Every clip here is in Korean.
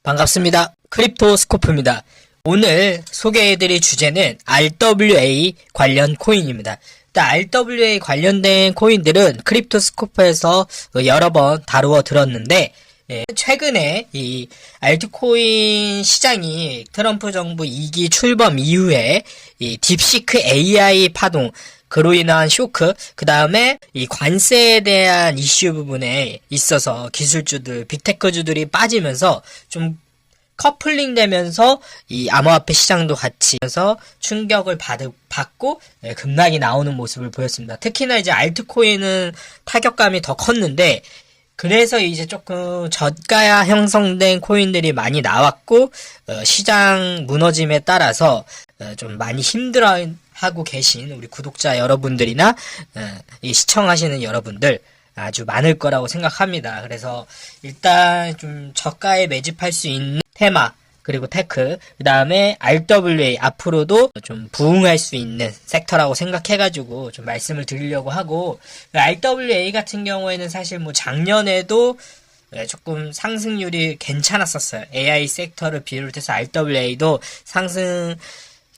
반갑습니다. 크립토스코프입니다. 오늘 소개해드릴 주제는 RWA 관련 코인입니다. RWA 관련된 코인들은 크립토스코프에서 여러 번 다루어 들었는데, 최근에 이 알트코인 시장이 트럼프 정부 2기 출범 이후에 이 딥시크 AI 파동, 그로 인한 쇼크, 그 다음에 이 관세에 대한 이슈 부분에 있어서 기술주들, 빅테크주들이 빠지면서 좀 커플링 되면서 이 암호화폐 시장도 같이 해서 충격을 받고 급락이 나오는 모습을 보였습니다. 특히나 이제 알트코인은 타격감이 더 컸는데, 그래서 이제 조금 저가 형성된 코인들이 많이 나왔고, 시장 무너짐에 따라서 좀 많이 힘들어하고 계신 우리 구독자 여러분들이나 이 시청하시는 여러분들 아주 많을 거라고 생각합니다. 그래서 일단 좀 저가에 매집할 수 있는 테마, 그리고 테크, 그 다음에 RWA 앞으로도 좀 부응할 수 있는 섹터라고 생각해가지고 좀 말씀을 드리려고 하고, RWA 같은 경우에는 사실 뭐 작년에도 조금 상승률이 괜찮았었어요. AI 섹터를 비롯해서 RWA도 상승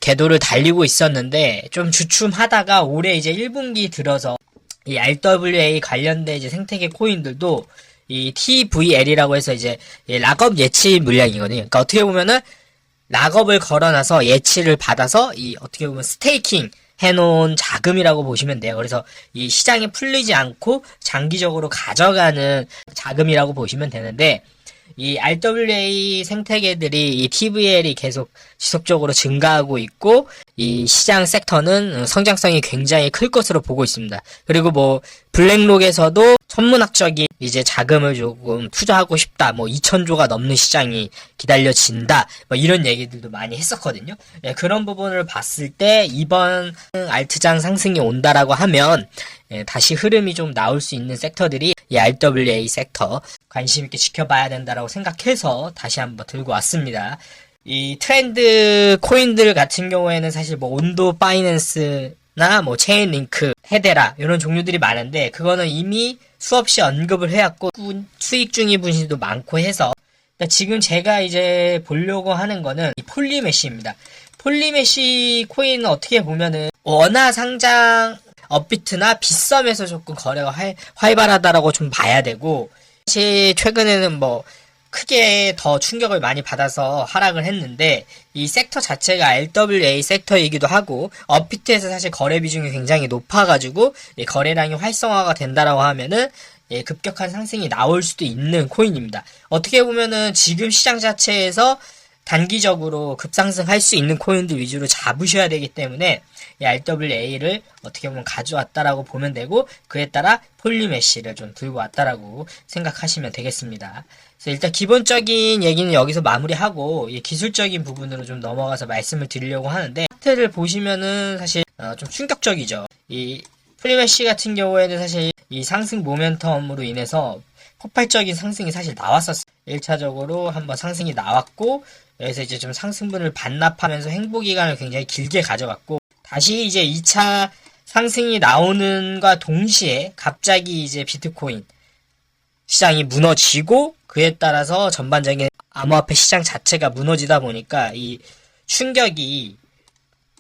궤도를 달리고 있었는데 좀 주춤하다가 올해 이제 1분기 들어서 이 RWA 관련된 이제 생태계 코인들도 이 TVL이라고 해서 이제 락업 예치 물량이거든요. 그러니까 어떻게 보면은 락업을 걸어놔서 예치를 받아서 이 어떻게 보면 스테이킹 해놓은 자금이라고 보시면 돼요. 그래서 이 시장이 풀리지 않고 장기적으로 가져가는 자금이라고 보시면 되는데, 이 RWA 생태계들이 이 TVL이 계속 지속적으로 증가하고 있고, 이 시장 섹터는 성장성이 굉장히 클 것으로 보고 있습니다. 그리고 뭐 블랙록에서도 천문학적인 이제 자금을 조금 투자하고 싶다, 뭐 2,000조가 넘는 시장이 기다려진다, 뭐 이런 얘기들도 많이 했었거든요. 그런 부분을 봤을 때 이번 알트장 상승이 온다라고 하면 다시 흐름이 좀 나올 수 있는 섹터들이 이 RWA 섹터 관심 있게 지켜봐야 된다라고 생각해서 다시 한번 들고 왔습니다. 이 트렌드 코인들 같은 경우에는 사실 뭐 온도 파이낸스나 뭐 체인링크, 헤데라 이런 종류들이 많은데, 그거는 이미 수없이 언급을 해왔고 수익 중인 분들도 많고 해서, 지금 제가 이제 보려고 하는 거는 이 폴리메시입니다. 폴리메시 코인은 어떻게 보면은 원화 상장 업비트나 빗썸에서 조금 거래가 활발하다라고 좀 봐야 되고, 사실 최근에는 뭐 크게 더 충격을 많이 받아서 하락을 했는데, 이 섹터 자체가 RWA 섹터이기도 하고 업비트에서 사실 거래 비중이 굉장히 높아가지고 거래량이 활성화가 된다라고 하면은 급격한 상승이 나올 수도 있는 코인입니다. 어떻게 보면은 지금 시장 자체에서 단기적으로 급상승할 수 있는 코인들 위주로 잡으셔야 되기 때문에 이 RWA를 어떻게 보면 가져왔다라고 보면 되고, 그에 따라 폴리메시를 좀 들고 왔다라고 생각하시면 되겠습니다. 그래서 일단 기본적인 얘기는 여기서 마무리하고 이 기술적인 부분으로 좀 넘어가서 말씀을 드리려고 하는데, 차트를 보시면은 사실 좀 충격적이죠. 이 폴리메시 같은 경우에는 사실 이 상승 모멘텀으로 인해서 폭발적인 상승이 사실 나왔었어요. 1차적으로 한번 상승이 나왔고, 여기서 이제 좀 상승분을 반납하면서 행보기간을 굉장히 길게 가져갔고, 다시 이제 2차 상승이 나오는과 동시에 갑자기 이제 비트코인 시장이 무너지고, 그에 따라서 전반적인 암호화폐 시장 자체가 무너지다 보니까 이 충격이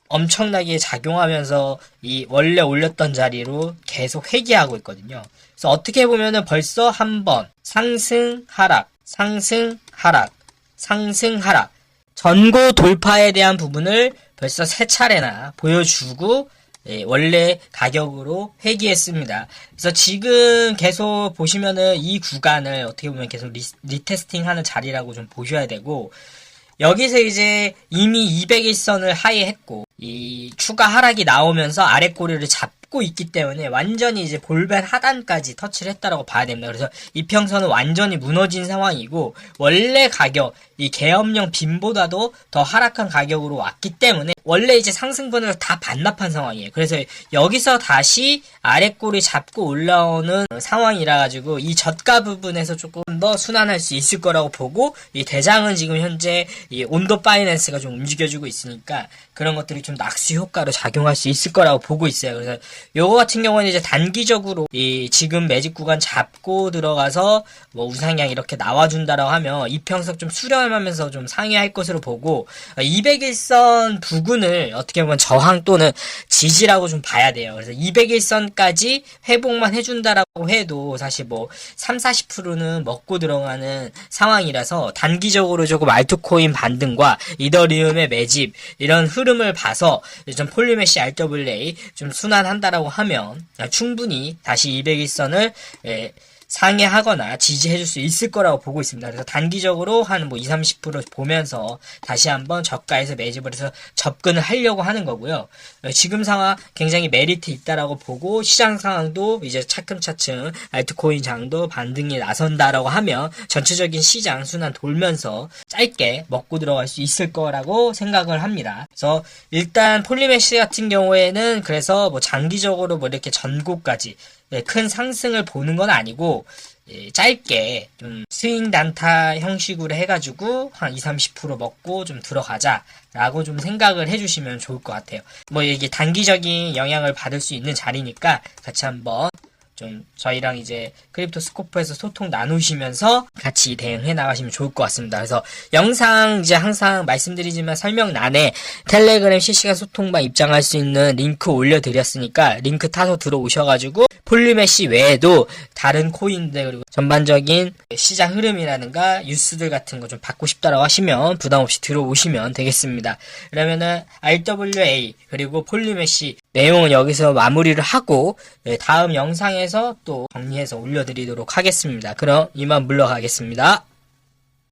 엄청나게 작용하면서 이 원래 올렸던 자리로 계속 회귀하고 있거든요. 그래서 어떻게 보면은 벌써 한번 상승 하락, 상승 하락, 상승 하락, 전고 돌파에 대한 부분을 벌써 3차례나 보여주고 원래 가격으로 회귀했습니다. 그래서 지금 계속 보시면은 이 구간을 어떻게 보면 계속 리테스팅하는 자리라고 좀 보셔야 되고, 여기서 이제 이미 200일선을 하회했고 이 추가 하락이 나오면서 아래 꼬리를 잡고 있기 때문에 완전히 이제 볼벤 하단까지 터치를 했다라고 봐야 됩니다. 그래서 이평선은 완전히 무너진 상황이고, 원래 가격, 이 계엄령 빈보다도 더 하락한 가격으로 왔기 때문에 원래 이제 상승분을 다 반납한 상황이에요. 그래서 여기서 다시 아래꼬리 잡고 올라오는 상황이라 가지고 이 저가 부분에서 조금 더 순환할 수 있을 거라고 보고, 이 대장은 지금 현재 이 온도 파이낸스가 좀 움직여주고 있으니까 그런 것들이 좀 낙수 효과로 작용할 수 있을 거라고 보고 있어요. 그래서 요거 같은 경우는 이제 단기적으로 이 지금 매집 구간 잡고 들어가서 뭐 우상향 이렇게 나와준다라고 하면 이평선 좀 수렴 포함하면서 좀 상회할 것으로 보고 200일선 부근을 어떻게 보면 저항 또는 지지라고 좀 봐야 돼요. 그래서 200일선까지 회복만 해준다라고 해도 사실 뭐 3-40%는 먹고 들어가는 상황이라서 단기적으로 조금 알트코인 반등과 이더리움의 매집 이런 흐름을 봐서 좀 폴리메시 RWA 좀 순환한다라고 하면 충분히 다시 200일선을 상회하거나 지지해줄 수 있을 거라고 보고 있습니다. 그래서 단기적으로 한 뭐 20-30% 보면서 다시 한번 저가에서 매집을 해서 접근을 하려고 하는 거고요. 지금 상황 굉장히 메리트 있다라고 보고 시장 상황도 이제 차츰차츰 알트코인 장도 반등이 나선다라고 하면 전체적인 시장 순환 돌면서 짧게 먹고 들어갈 수 있을 거라고 생각을 합니다. 그래서 일단 폴리메시 같은 경우에는 그래서 뭐 장기적으로 뭐 이렇게 전고까지 큰 상승을 보는 건 아니고 짧게 좀 스윙 단타 형식으로 해가지고 한 20-30% 먹고 좀 들어가자라고 좀 생각을 해주시면 좋을 것 같아요. 뭐 이게 단기적인 영향을 받을 수 있는 자리니까 같이 한번 좀 저희랑 이제 크립토 스코프에서 소통 나누시면서 같이 대응해 나가시면 좋을 것 같습니다. 그래서 영상 이제 항상 말씀드리지만 설명란에 텔레그램 실시간 소통방 입장할 수 있는 링크 올려드렸으니까 링크 타서 들어오셔가지고 폴리메시 외에도 다른 코인들 그리고 전반적인 시장 흐름이라든가 뉴스들 같은 거 좀 받고 싶다라고 하시면 부담 없이 들어오시면 되겠습니다. 그러면은 RWA 그리고 폴리메시 내용은 여기서 마무리를 하고 다음 영상에서 또 정리해서 올려드리도록 하겠습니다. 그럼 이만 물러가겠습니다.